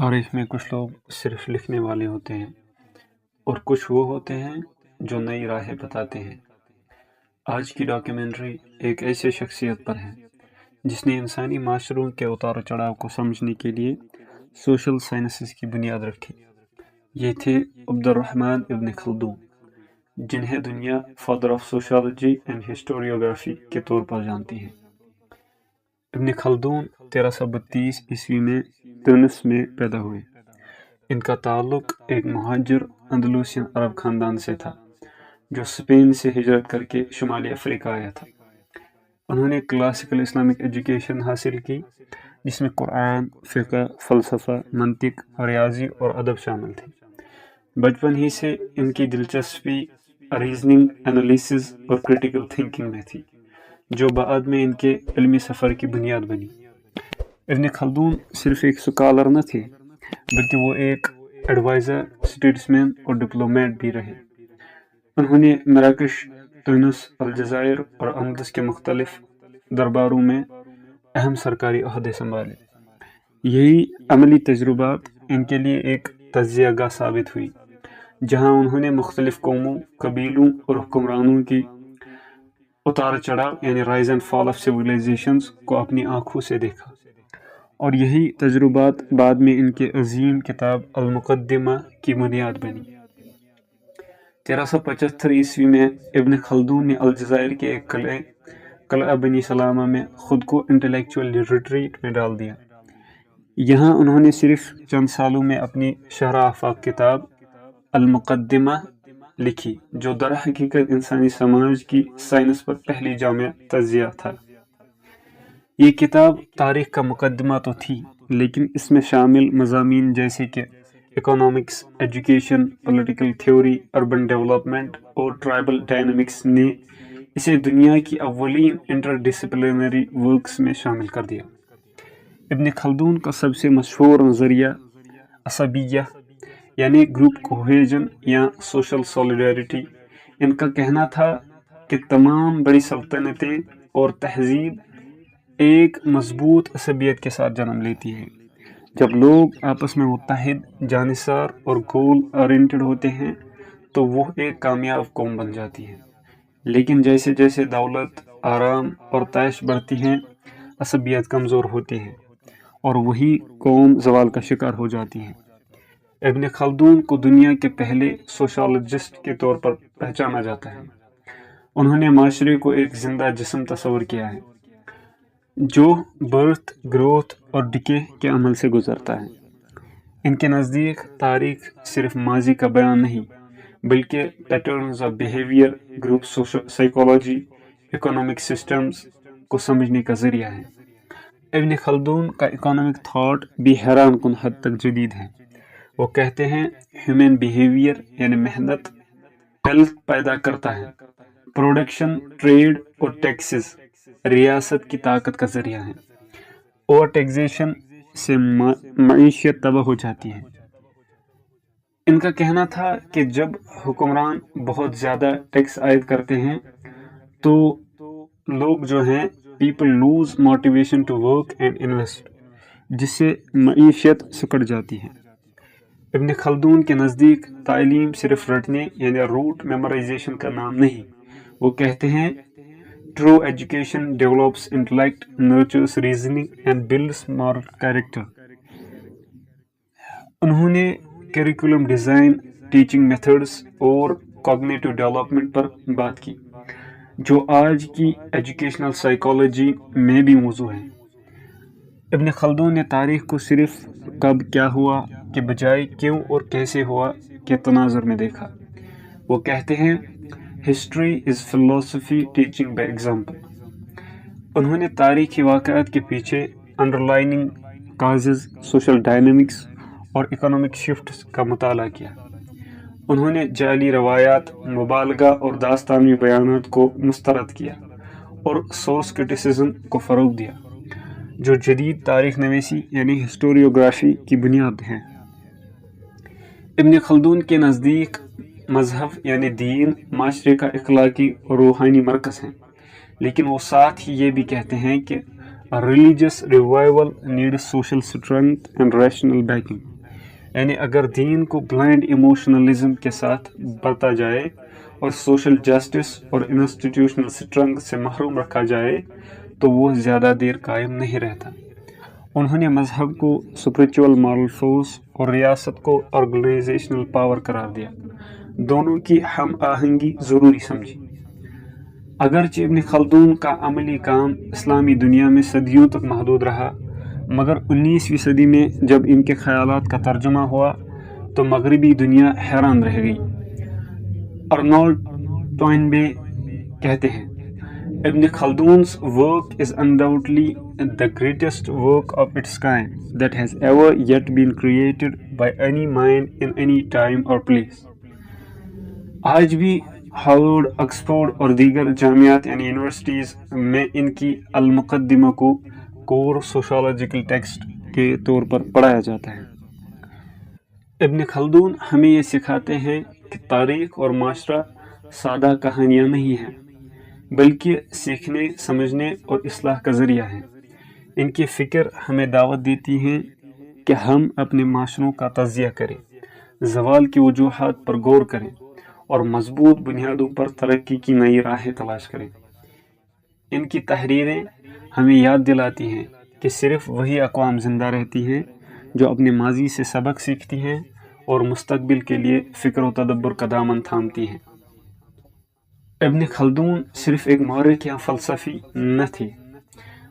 اور اس میں کچھ لوگ صرف لکھنے والے ہوتے ہیں اور کچھ وہ ہوتے ہیں جو نئی راہیں بتاتے ہیں۔ آج کی ڈاکیومنٹری ایک ایسے شخصیت پر ہے جس نے انسانی معاشروں کے اتار و چڑھاؤ کو سمجھنے کے لیے سوشل سائنسز کی بنیاد رکھی۔ یہ تھے عبد الرحمن ابن خلدون، جنہیں دنیا father of sociology and historiography کے طور پر جانتی ہے۔ ابن خلدون 1332 عیسوی میں تونس میں پیدا ہوئے۔ ان کا تعلق ایک مہاجر اندلوسین عرب خاندان سے تھا جو اسپین سے ہجرت کر کے شمالی افریقہ آیا تھا۔ انہوں نے کلاسیکل اسلامک ایجوکیشن حاصل کی جس میں قرآن، فقہ، فلسفہ، منطق، ریاضی اور ادب شامل تھے۔ بچپن ہی سے ان کی دلچسپی ریزننگ، انالیسز اور کریٹیکل تھنکنگ میں تھی، جو بعد میں ان کے علمی سفر کی بنیاد بنی۔ ابن خلدون صرف ایک سکالر نہ تھے بلکہ وہ ایک ایڈوائزر، اسٹیٹسمین اور ڈپلومیٹ بھی رہے۔ انہوں نے مراکش، تونس، الجزائر اور اندلس کے مختلف درباروں میں اہم سرکاری عہدے سنبھالے۔ یہی عملی تجربات ان کے لیے ایک تجزیہ گاہ ثابت ہوئی، جہاں انہوں نے مختلف قوموں، قبیلوں اور حکمرانوں کی اتار چڑھاؤ یعنی rise and fall of civilisations کو اپنی آنکھوں سے دیکھا، اور یہی تجربات بعد میں ان کے عظیم کتاب المقدمہ کی بنیاد بنی۔ 1375 عیسوی میں ابن خلدون نے الجزائر کے ایک قلعہ بنی سلامہ میں خود کو انٹلیکچوئل ریٹریٹ میں ڈال دیا۔ یہاں انہوں نے صرف چند سالوں میں اپنی شرح آفاق کتاب المقدمہ لکھی، جو در حقیقت انسانی سماج کی سائنس پر پہلی جامع تجزیہ تھا۔ یہ کتاب تاریخ کا مقدمہ تو تھی، لیکن اس میں شامل مضامین جیسے کہ economics, education, political theory, urban development اور ٹرائبل ڈائنامکس نے اسے دنیا کی اولین انٹر ڈسپلنری ورکس میں شامل کر دیا۔ ابن خلدون کا سب سے مشہور نظریہ عصبیہ یعنی گروپ کوہیجن یا سوشل سولیڈیرٹی، ان کا کہنا تھا کہ تمام بڑی سلطنتیں اور تہذیب ایک مضبوط عصبیت کے ساتھ جنم لیتی ہے۔ جب لوگ آپس میں متحد، جانصار اور گول اورینٹڈ ہوتے ہیں تو وہ ایک کامیاب قوم بن جاتی ہے، لیکن جیسے جیسے دولت، آرام اور طیش بڑھتی ہیں، عصبیت کمزور ہوتی ہے اور وہی قوم زوال کا شکار ہو جاتی ہے۔ ابن خلدون کو دنیا کے پہلے سوشالوجسٹ کے طور پر پہچانا جاتا ہے۔ انہوں نے معاشرے کو ایک زندہ جسم تصور کیا ہے جو برتھ، گروتھ اور ڈکے کے عمل سے گزرتا ہے۔ ان کے نزدیک تاریخ صرف ماضی کا بیان نہیں بلکہ patterns of behaviour, group psychology, economic systems کو سمجھنے کا ذریعہ ہے۔ ابن خلدون کا اکنامک تھاٹ بھی حیران کن حد تک جدید ہے۔ وہ کہتے ہیں ہیومن بیہیویئر یعنی محنت ویلتھ پیدا کرتا ہے، پروڈکشن، ٹریڈ اور ٹیکسز ریاست کی طاقت کا ذریعہ ہیں، اور ٹیکسیشن سے معیشت تباہ ہو جاتی ہے۔ ان کا کہنا تھا کہ جب حکمران بہت زیادہ ٹیکس عائد کرتے ہیں تو لوگ جو ہیں people lose motivation to work and invest, جس سے معیشت سکڑ جاتی ہے۔ ابن خلدون کے نزدیک تعلیم صرف رٹنے یعنی روٹ میمورائزیشن کا نام نہیں۔ وہ کہتے ہیں true education develops intellect, nurtures reasoning and builds moral character. انہوں نے کریکولم ڈیزائن، ٹیچنگ میتھڈز اور کوگنیٹو ڈیولپمنٹ پر بات کی، جو آج کی ایجوکیشنل سائیکالوجی میں بھی موضوع ہے۔ ابن خلدون نے تاریخ کو صرف کب کیا ہوا کے بجائے کیوں اور کیسے ہوا کے تناظر میں دیکھا۔ وہ کہتے ہیں ہسٹری از فلسفی ٹیچنگ بائی ایگزامپل۔ انہوں نے تاریخی واقعات کے پیچھے انڈرلائننگ کازز، سوشل ڈائنامکس اور اکنامک شفٹس کا مطالعہ کیا۔ انہوں نے جعلی روایات، مبالغہ اور داستانی بیانات کو مسترد کیا اور سورس کرٹیسزم کو فروغ دیا، جو جدید تاریخ نویسی یعنی ہسٹوریوگرافی کی بنیاد ہیں۔ ابن خلدون کے نزدیک مذہب یعنی دین معاشرے کا اخلاقی اور روحانی مرکز ہیں، لیکن وہ ساتھ ہی یہ بھی کہتے ہیں کہ religious revival needs social strength and rational backing. یعنی اگر دین کو بلائنڈ ایموشنلزم کے ساتھ برتا جائے اور سوشل جسٹس اور انسٹیٹیوشنل اسٹرنگتھ سے محروم رکھا جائے تو وہ زیادہ دیر قائم نہیں رہتا۔ انہوں نے مذہب کو اسپریچول مارل فورس اور ریاست کو آرگنائزیشنل پاور قرار دیا، دونوں کی ہم آہنگی ضروری سمجھی۔ اگرچہ ابن خلدون کا عملی کام اسلامی دنیا میں صدیوں تک محدود رہا، مگر 19ویں صدی میں جب ان کے خیالات کا ترجمہ ہوا تو مغربی دنیا حیران رہ گئی۔ ارنولڈ ٹوائنبے کہتے ہیں، ابن خلدون's work is undoubtedly the greatest work of its kind that has ever yet been created by any mind in any time or place۔ آج بھی ہارورڈ، آکسفورڈ اور دیگر جامعات یعنی یونیورسٹیز میں ان کی المقدمہ کو کور سوشالوجیکل ٹیکسٹ کے طور پر پڑھایا جاتا ہے۔ ابن خلدون ہمیں یہ سکھاتے ہیں کہ تاریخ اور معاشرہ سادہ کہانیاں نہیں ہیں، بلکہ سیکھنے، سمجھنے اور اصلاح کا ذریعہ ہیں۔ ان کی فکر ہمیں دعوت دیتی ہے کہ ہم اپنے معاشروں کا تجزیہ کریں، زوال کی وجوہات پر غور کریں اور مضبوط بنیادوں پر ترقی کی نئی راہیں تلاش کریں۔ ان کی تحریریں ہمیں یاد دلاتی ہیں کہ صرف وہی اقوام زندہ رہتی ہیں جو اپنے ماضی سے سبق سیکھتی ہیں اور مستقبل کے لیے فکر و تدبر کا دامن تھامتی ہیں۔ ابن خلدون صرف ایک مورخ یا فلسفی نہ تھے،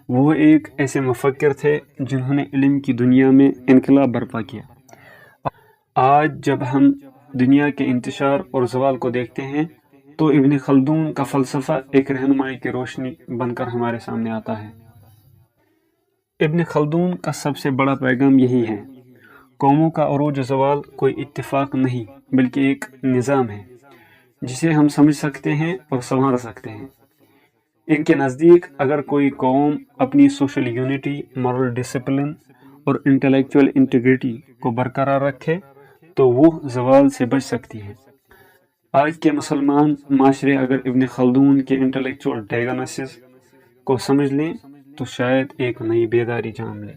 وہ ایک ایسے مفکر تھے جنہوں نے علم کی دنیا میں انقلاب برپا کیا۔ آج جب ہم دنیا کے انتشار اور زوال کو دیکھتے ہیں تو ابن خلدون کا فلسفہ ایک رہنمائی کی روشنی بن کر ہمارے سامنے آتا ہے۔ ابن خلدون کا سب سے بڑا پیغام یہی ہے، قوموں کا عروج و زوال کوئی اتفاق نہیں بلکہ ایک نظام ہے جسے ہم سمجھ سکتے ہیں اور سنوار سکتے ہیں۔ ان کے نزدیک اگر کوئی قوم اپنی سوشل یونٹی، مورل ڈسپلن اور انٹلیکچول انٹیگریٹی کو برقرار رکھے تو وہ زوال سے بچ سکتی ہے۔ آج کے مسلمان معاشرے اگر ابن خلدون کے انٹلیکچول ڈائگنوسس کو سمجھ لیں تو شاید ایک نئی بیداری جان لیں۔